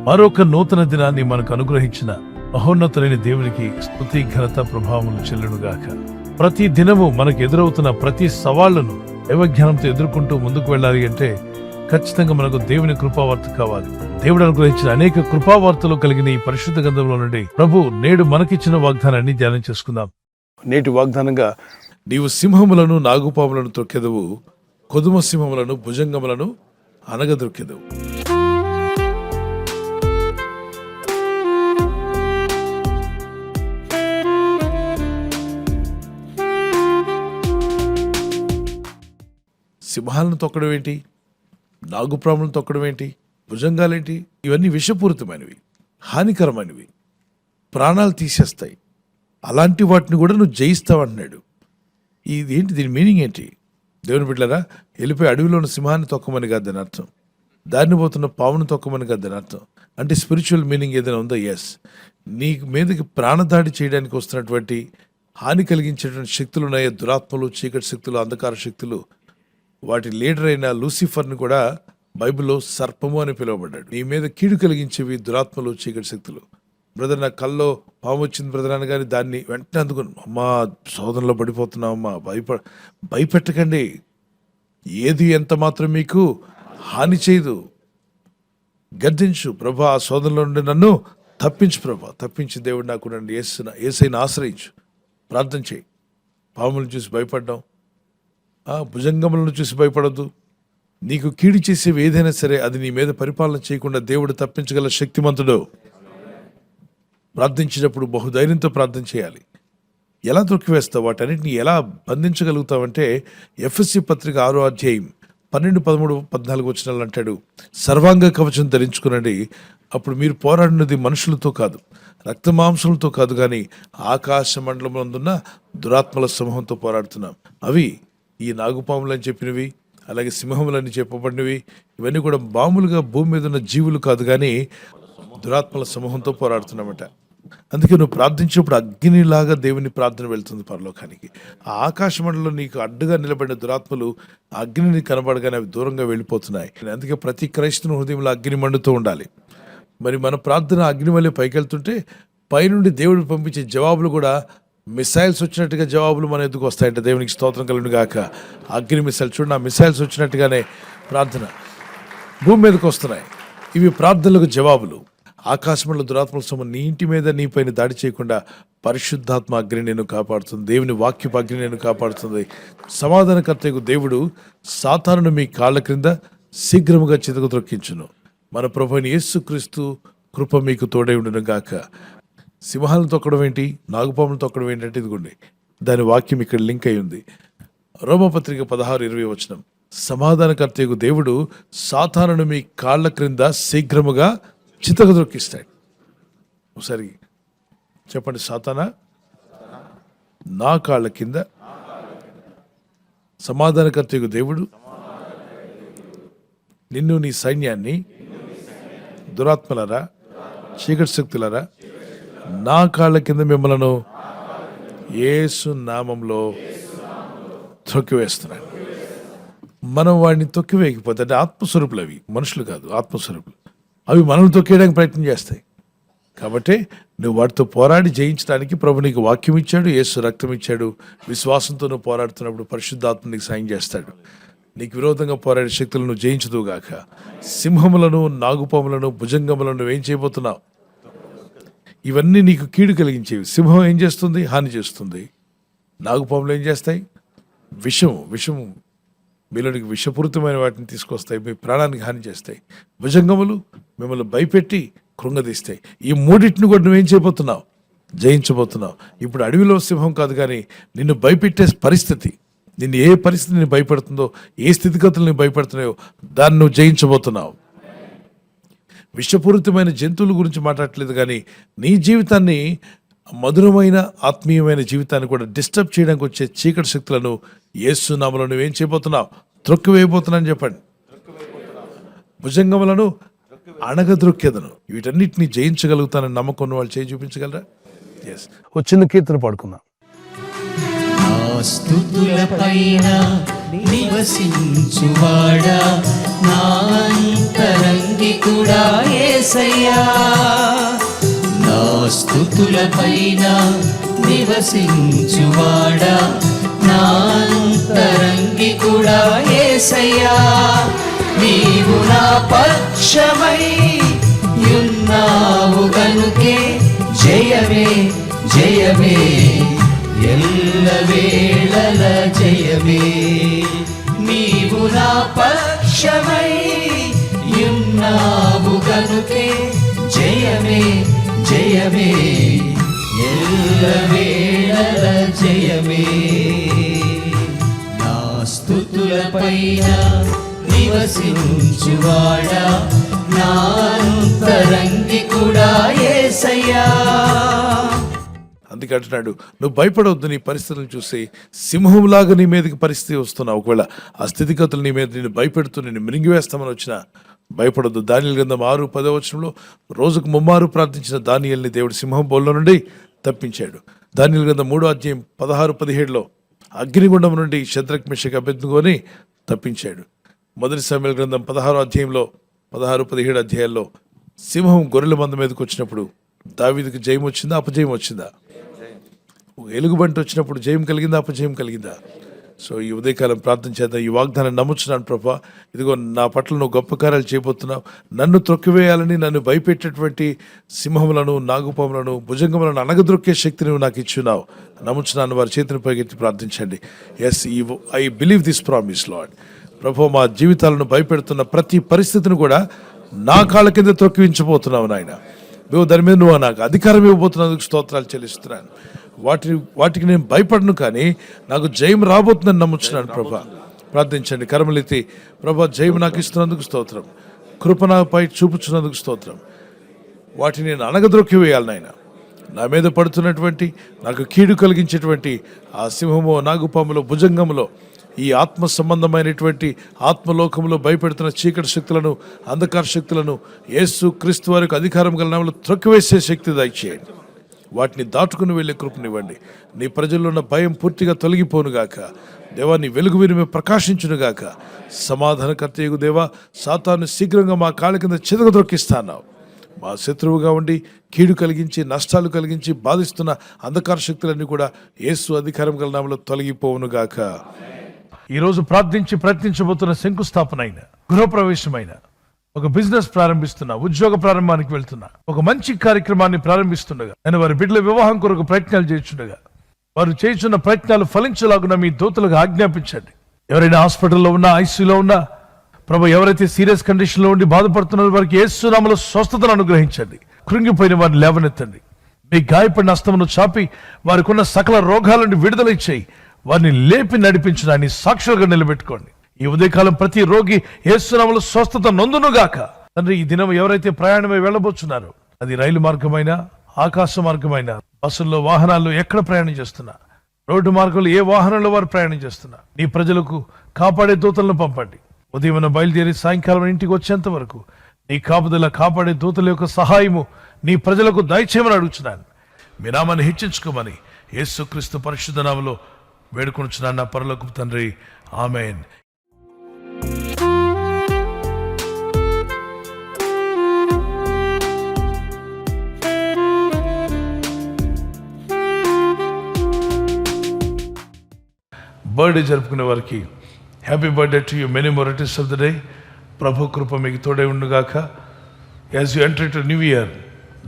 మరొక నూతన దినాన్ని మనకు అనుగ్రహించిన మహోన్నతులైన దేవునికి స్తుతి ఘనత ప్రభావములు చెల్లునుగాక. ప్రతి దినము మనకు ఎదురవుతున్న ప్రతి సవాళ్లను దైవజ్ఞానంతో ఎదుర్కొంటూ ముందుకు వెళ్ళాలి అంటే ఖచ్చితంగా మనకు దేవుని కృపావార్త కావాలి. దేవుడు అనుగ్రహించిన అనేక కృపావార్తలు కలిగిన ఈ పరిశుద్ధ గ్రంథంలో నుండి ప్రభు నేడు మనకిచ్చిన వాగ్దానాన్ని ధ్యానం చేసుకుందాం. నేటి వాగ్దానంగా, నీవు సింహములను నాగుపాములను త్రొక్కెదవు, కొదుమ సింహములను భుజంగములను అనగదొక్కెదవు. సింహాలను తొక్కడం ఏంటి, నాగుపాములను తొక్కడం ఏంటి, భుజంగాలేంటి? ఇవన్నీ విషపూరితమైనవి, హానికరమైనవి, ప్రాణాలు తీసేస్తాయి. అలాంటి వాటిని కూడా నువ్వు జయిస్తావంటున్నాడు. ఇదేంటి, దీని మీనింగ్ ఏంటి? దేవుని బిడ్డలారా, వెళ్ళిపోయి అడవిలో ఉన్న సింహాన్ని తొక్కమని కాదు దాని అర్థం. దారిని పోతున్న పామును తొక్కమని కాదు దాని అర్థం. అంటే స్పిరిచువల్ మీనింగ్ ఏదైనా ఉందో? ఎస్. నీ మీదకి ప్రాణదాడి చేయడానికి వస్తున్నటువంటి హాని కలిగించేటువంటి శక్తులు ఉన్నాయో, దురాత్మలు, చీకటి శక్తులు, అంధకార శక్తులు, వాటి లీడర్ అయిన లూసిఫర్ని కూడా బైబిల్లో సర్పము అని పిలువబడ్డాడు. నీ మీద కీడు కలిగించేవి దురాత్మలు, చీకటి శక్తులు. బ్రదర్, నా కల్లో పాము వచ్చింది బ్రదర్ అనగానే దాన్ని వెంటనే అందుకుని, అమ్మా శోధనలో పడిపోతున్నావమ్మా, భయపెట్టకండి. ఏది ఎంత మాత్రం మీకు హాని చేయదు. గద్దించు, ప్రభా ఆ శోధనలో నుండి నన్ను తప్పించు ప్రభా, తప్పించి దేవుడు నాకు నన్ను యేసయ్యను ఆశ్రయించు. ప్రార్థన చేయి. పాములను చూసి భయపడ్డాం, భుజంగములను చూసి భయపడద్దు. నీకు కీడు చేసేవి ఏదైనా సరే అది నీ మీద పరిపాలన చేయకుండా దేవుడు తప్పించగల శక్తిమంతుడు. ప్రార్థించినప్పుడు బహుధైర్యంతో ప్రార్థన చేయాలి. ఎలా తొక్కివేస్తావు, వాటన్నిటిని ఎలా బంధించగలుగుతావంటే ఎఫ్ఎస్సి పత్రిక 6వ అధ్యాయం 12, 13, 14 వచనాలు అంటాడు, సర్వాంగ కవచం ధరించుకునండి, అప్పుడు మీరు పోరాడినది మనుషులతో కాదు, రక్తమాంసములతో కాదు, కానీ ఆకాశ మండలంలో దురాత్మల సమూహంతో పోరాడుతున్నాం. అవి ఈ నాగుపాములని చెప్పినవి, అలాగే సింహములని చెప్పబడినవి. ఇవన్నీ కూడా మామూలుగా భూమి మీద ఉన్న జీవులు కాదు, కానీ దురాత్మల సమూహంతో పోరాడుతున్నామట. అందుకే నువ్వు ప్రార్థించినప్పుడు అగ్నిలాగా దేవుని ప్రార్థన వెళ్తుంది పరలోకానికి. ఆ ఆకాశ మండలంలో నీకు అడ్డుగా నిలబడిన దురాత్మలు అగ్నిని కనబడగానే అవి దూరంగా వెళ్ళిపోతున్నాయి. అందుకే ప్రతి క్రైస్తవ హృదయంలో అగ్ని మండుతూ ఉండాలి. మరి మన ప్రార్థన అగ్ని వల్లే పైకెళ్తుంటే పైనుండి దేవుడు పంపించే జవాబులు కూడా మిసైల్స్ వచ్చినట్టుగా జవాబులు మన ఎదుగు వస్తాయంటే దేవునికి స్తోత్రం కలుగును గాక. అగ్ని మిసైల్ చూడండి, ఆ మిసైల్స్ వచ్చినట్టుగానే ప్రార్థన భూమి మీదకి వస్తున్నాయి. ఇవి ప్రార్థనలకు జవాబులు. ఆకాశంలో దురాత్మల సమూహం నీ ఇంటి మీద నీ పైన దాడి చేయకుండా పరిశుద్ధాత్మ అగ్ని నేను కాపాడుతుంది. దేవుని వాక్యపు అగ్ని నేను కాపాడుతుంది. సమాధానకర్తకు దేవుడు సాతానును మీ కాళ్ళ క్రింద శీఘ్రముగా చితకు త్రొక్కించును. మన ప్రభువైన యేసుక్రీస్తు కృప మీకు తోడై ఉండును గాక. సింహాలను తొక్కడం ఏంటి, నాగుపాములను తొక్కడం ఏంటంటే ఇదిగోండి, దాని వాక్యం ఇక్కడ లింక్ అయి ఉంది. రోమపత్రిక 16:20 వచనం, సమాధానకర్తకు దేవుడు సాతానును మీ కాళ్ళ క్రింద శీఘ్రముగా చితకు దొరికిస్తాడు. ఒకసారి చెప్పండి, సాతానా నా కాళ్ళ కింద, సమాధానకర్తకు దేవుడు నిన్ను నీ సైన్యాన్ని, దురాత్మలరా, చీకటి శక్తులరా, నా కాళ్ళ కింద మిమ్మలను యేసు నామంలో తొక్కివేస్తున్నాడు. మనం వాడిని తొక్కివేయకపోతే, అంటే ఆత్మస్వరూపులు, అవి మనుషులు కాదు, ఆత్మస్వరూపులు, అవి మనల్ని తొక్కేయడానికి ప్రయత్నం చేస్తాయి. కాబట్టి నువ్వు వాటితో పోరాడి జయించడానికి ప్రభు నీకు వాక్యం ఇచ్చాడు, యేసు రక్తం ఇచ్చాడు. విశ్వాసంతో నువ్వు పోరాడుతున్నప్పుడు పరిశుద్ధాత్మ నీకు సాయం చేస్తాడు. నీకు విరోధంగా పోరాడే శక్తులను నువ్వు జయించదుగాక. సింహములను, నాగుపాములను, భుజంగములను నువ్వేం చేయబోతున్నావు? ఇవన్నీ నీకు కీడు కలిగించేవి. సింహం ఏం చేస్తుంది? హాని చేస్తుంది. నాగుపాములు ఏం చేస్తాయి? విషము మీలోనికి విషపూరితమైన వాటిని తీసుకొస్తాయి, మీ ప్రాణానికి హాని చేస్తాయి. భుజంగములు మిమ్మల్ని భయపెట్టి కృంగదీస్తాయి. ఈ మూడింటిని కూడా నువ్వేం చేయబోతున్నావు? జయించబోతున్నావు. ఇప్పుడు అడవిలో సింహం కాదు, కానీ నిన్ను భయపెట్టే పరిస్థితి, నిన్ను ఏ పరిస్థితి నిన్ను భయపెడుతుందో, ఏ స్థితిగతులు నిన్ను భయపెడుతున్నాయో దాన్ని నువ్వు జయించబోతున్నావు. విషపూరితమైన జంతువుల గురించి మాట్లాడట్లేదు, కానీ నీ జీవితాన్ని, మధురమైన ఆత్మీయమైన జీవితాన్ని కూడా డిస్టర్బ్ చేయడానికి వచ్చే చీకటి శక్తులను యేసు నామములో నువ్వేం చేయబోతున్నావు? త్రొక్కివేయబోతున్నావు అని చెప్పండి. భుజంగములను అణగద్రొక్కెదను. వీటన్నిటిని జయించగలుగుతానని నమ్మకం ఉన్న వాళ్ళు చేయి చూపించగలరా? ఎస్. ఒక చిన్న కీర్తన పాడుకుందాం. స్తుతుల పైన నివసించువాడా నా అంతరంగికుడా యేసయ్యా. నా స్తుతులపైన నివసించువాడా నా అంతరంగికుడా యేసయ్యా. నీవు నా పక్షమై ఉన్నావు గనుకే జయమే జయమే ఎల్లవేళల జయమే. నీవు నా పక్షమై ఉన్నావు గనుకే జయమే జయమే ఎల్లవేళల జయమే. నా స్తుతులపైన నివసించువాడా నా అంతరంగికుడా యేసయ్యా. అందుకే అంటున్నాడు, నువ్వు భయపడవద్దు. నీ పరిస్థితులను చూసి సింహంలాగా నీ మీదకి పరిస్థితి వస్తున్నావు. ఒకవేళ ఆ స్థితిగతులు నీ మీద నేను భయపెడుతూ నేను మింగివేస్తామని వచ్చినా భయపడొద్దు. దానియేలు గ్రంథం 6:10 రోజుకు 3 ప్రార్థించిన దానియేలుని దేవుడు సింహం బోల్లో నుండి తప్పించాడు. దానియేలు గ్రంథం 3:16-17 అగ్నిగుండం నుండి షద్రక్ మెషక్ అబేద్నెగోని తప్పించాడు. మొదటి సమూయేలు గ్రంథం 16-17 సింహం గొర్రెల మంద మీదకి వచ్చినప్పుడు దావీదుకి జయం వచ్చిందా, అపజయం వచ్చిందా? ఎలుగుబంటి వచ్చినప్పుడు జయం కలిగిందా, అపజయం కలిగిందా? సో ఈ ఉదయకాలం ప్రార్థన చేద్దాం. ఈ వాగ్దానం నమ్ముచున్నాను ప్రభా, ఇదిగో నా పట్ల నువ్వు గొప్ప కార్యాలు చేయబోతున్నావు. నన్ను త్రొక్కివేయాలని, నన్ను భయపెట్టేటువంటి సింహములను, నాగుపాములను, భుజంగములను అనగదొక్కే శక్తి నువ్వు నాకు ఇచ్చున్నావు. నమ్ముచున్నాను. వారి చేతిని పైకెత్తి ప్రార్థించండి. Yes, I believe this promise Lord. ప్రభు, మా జీవితాలను భయపెడుతున్న ప్రతి పరిస్థితిని కూడా నా కాళ్ళ కింద త్రొక్కించబోతున్నావు నాయన. నువ్వు దాని మీద నువ్వు నాకు అధికారం ఇవ్వబోతున్నందుకు స్తోత్రాలు చెల్లిస్తున్నాను. వాటికి నేను భయపడను, కానీ నాకు జయం రాబోతుందని నమ్ముచున్నాను ప్రభా. ప్రార్థించండి. కరములెత్తి, ప్రభా జయం నాకు ఇస్తున్నందుకు స్తోత్రం, కృప నాపై చూపుచున్నందుకు స్తోత్రం. వాటిని నేను అనగద్రొక్కి వేయాలి నాయన. నా మీద పడుతున్నటువంటి, నాకు కీడు కలిగించేటువంటి ఆ సింహమో, నాగుపాములో, భుజంగంలో, ఈ ఆత్మ సంబంధమైనటువంటి ఆత్మలోకంలో భయపెడుతున్న చీకటి శక్తులను, అంధకార శక్తులను యేసు క్రీస్తు వారికి అధికారం గల నామములో త్రొక్కివేసే శక్తి దయచేయండి. వాటిని దాటుకుని వెళ్ళే కృపనివ్వండి. నీ ప్రజల్లో ఉన్న భయం పూర్తిగా తొలగిపోనుగాక. దేవా, నీ వెలుగు విరిమి ప్రకాశించునుగాక. సమాధానకర్తయగు దేవా, సాతాను శీఘ్రంగా మా కాళ్ళ కింద చితకద్రొక్కిస్తాను. మా శత్రువుగా ఉండి కీడు కలిగించి, నష్టాలు కలిగించి బాధిస్తున్న అంధకార శక్తులన్నీ కూడా యేసు అధికారం గల నామములో తొలగిపోవునుగాక. ఈరోజు ప్రార్థించి ప్రయత్నించబోతున్న శంకుస్థాపన అయిన, గృహప్రవేశమైన, ఒక బిజినెస్ ప్రారంభిస్తున్నా, ఉద్యోగ ప్రారంభానికి వెళ్తున్నా, ఒక మంచి కార్యక్రమాన్ని ప్రారంభిస్తుండగా, నేను వారి బిడ్డల వివాహం కొరకు ప్రయత్నాలు చేస్తుండగా, వారు చేస్తున్న ప్రయత్నాలు ఫలించలాగున మీ దూతలకు ఆజ్ఞాపించండి. ఎవరైనా హాస్పిటల్లో ఉన్నా, ఐసీయూలో ఉన్నా, ప్రభు, ఎవరైతే సీరియస్ కండిషన్ లో ఉండి బాధపడుతున్నారో వారికి యేసు నామములో స్వస్థతను అనుగ్రహించండి. కృంగిపోయిన వారిని లేవనెత్తండి. మీ గాయపడిన హస్తమును చాపి వారికి ఉన్న సకల రోగాల నుండి విడుదల ఇచ్చేయి. వారిని లేపి నడిపించడాన్ని సాక్షులుగా నిలబెట్టుకోండి. ఈ ఉదయకాలం ప్రతి రోగి యేసు నామములో స్వస్థత నొందునుగాక. తండ్రి, ఈ దినం ఎవరైతే ప్రయాణమై వెళ్ళబోతున్నారో, అది రైలు మార్గమైనా, ఆకాశ మార్గమైనా, బస్సుల్లో, వాహనాల్లో ఎక్కడ ప్రయాణం చేస్తున్నా, రోడ్డు మార్గంలో ఏ వాహనంలో వారు ప్రయాణం చేస్తున్నా, నీ ప్రజలకు కాపాడే దూతలను పంపండి. ఉదయం బయలుదేరి సాయంకాలం ఇంటికి వచ్చేంత వరకు నీ కాపుదల, కాపాడే దూతల యొక్క సహాయము నీ ప్రజలకు దయచేయమని అడుగుతున్నాను. మీ నామాన్ని హెచ్చించుకోమని యేసుక్రీస్తు పరిశుద్ధ నామములో వేడుకొనుచున్నాను నా పరలోకపు తండ్రి. ఆమేన్. బర్త్డే జరుపుకునే వారికి happy birthday to you, many more returns of the day. ప్రభు కృప మీకు తోడై ఉండుగాక. As you enter to new year,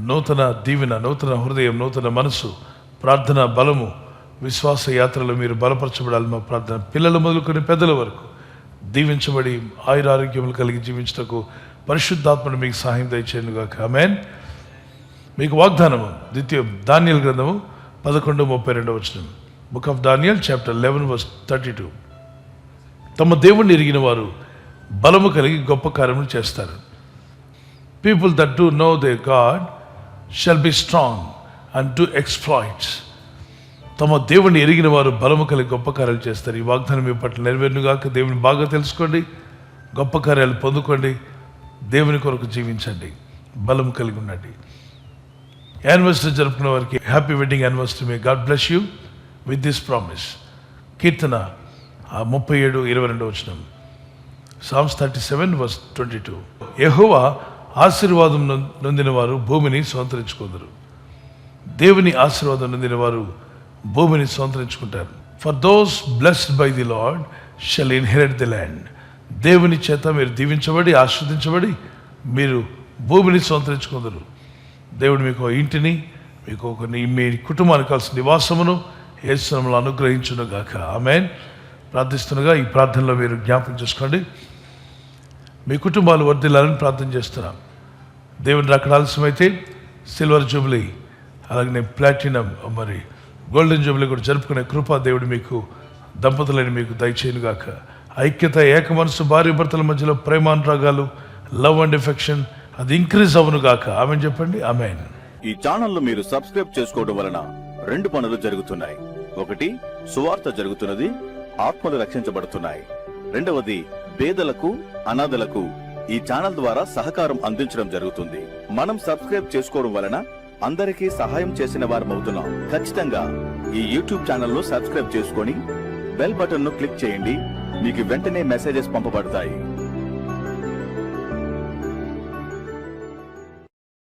నూతన దీవెన, నూతన హృదయం, నూతన మనసు, ప్రార్థన బలము, విశ్వాస యాత్రలో మీరు బలపరచబడాలి. మా ప్రార్థన. పిల్లలు మొదలుకొని పెద్దల వరకు దీవించబడి ఆయురారోగ్యములు కలిగి జీవించటకు పరిశుద్ధాత్మను మీకు సహాయం దయచేయనుగాక. ఆమేన్. మీకు వాగ్దానము దానియేలు గ్రంథము 11:32. Book of Daniel chapter 11:32. తమ దేవుణ్ణి ఎరిగిన వారు బలము కలిగి గొప్ప కార్యములు చేస్తారు. People that do know they god shall be strong and do exploits. తమ దేవుణ్ణి ఎరిగిన వారు బలము కలిగి గొప్ప కార్యాలు చేస్తారు. ఈ వాగ్దానం మీ పట్ల నెరవేరునుగాక. దేవుని బాగా తెలుసుకోండి, గొప్ప కార్యాలు పొందుకోండి, దేవుని కొరకు జీవించండి, బలము కలిగి ఉండండి. యానివర్సరీ జరుపుకున్న వారికి happy wedding anniversary. May God bless you with this promise. కీర్తన 37:22 వచనం. Psalms 37:22. యెహోవా ఆశీర్వాదం నొందిన వారు భూమిని స్వతంత్రించుకుందరు. దేవుని ఆశీర్వాదం నొందిన వారు భూమిని స్వతంత్రించుకుంటారు. For those blessed by the Lord shall inherit the land. దేవుని చేత మీరు దీవించబడి ఆశీర్వదించబడి మీరు భూమిని స్వతంత్రించుకుందరు. దేవుడు మీకు ఇంటిని, మీకు మీ కుటుంబానికి కావాల్సిన నివాసమును యేసు నామములో అనుగ్రహించును గాక. ఆమేన్. ప్రార్థిస్తుండగా ఈ ప్రార్థనలో మీరు జ్ఞాపకం చేసుకోండి. మీ కుటుంబాలు వర్ధిల్లాలని ప్రార్థన చేస్తున్నాం. దేవుని రాకడ ఆలస్యమైతే సిల్వర్ జూబ్లీ, అలాగే ప్లాటినం, మరి గోల్డెన్ జూబ్లీ కూడా జరుపుకునే కృపా దేవుడు మీకు, దంపతులని మీకు దయచేయను గాక. ఐక్యత, ఏక మనసు, భార్య భర్తల మధ్యలో ప్రేమానురాగాలు, లవ్ అండ్ ఎఫెక్షన్ అది ఇంక్రీజ్ అవును గాక. ఆమెన్ చెప్పండి. ఆమెన్. ఈ ఛానల్ మీరు సబ్స్క్రైబ్ చేసుకోవడం వలన 2 పనులు జరుగుతున్నాయి. ఒకటి, సువార్త జరుగుతున్నది, ఆత్మలు రక్షించబడుతున్నాయి. రెండవది, పేదలకు, అనాథలకు ఈ ఛానల్ ద్వారా సహకారం అందించడం జరుగుతుంది. మనం సబ్స్క్రైబ్ చేసుకోవడం వలన అందరికీ సహాయం చేసిన వారం అవుతున్నాం. ఖచ్చితంగా ఈ యూట్యూబ్ ఛానల్ ను సబ్స్క్రైబ్ చేసుకొని బెల్ బటన్ ను క్లిక్ చేయండి. మీకు వెంటనే మెసేజెస్ పంపబడతాయి.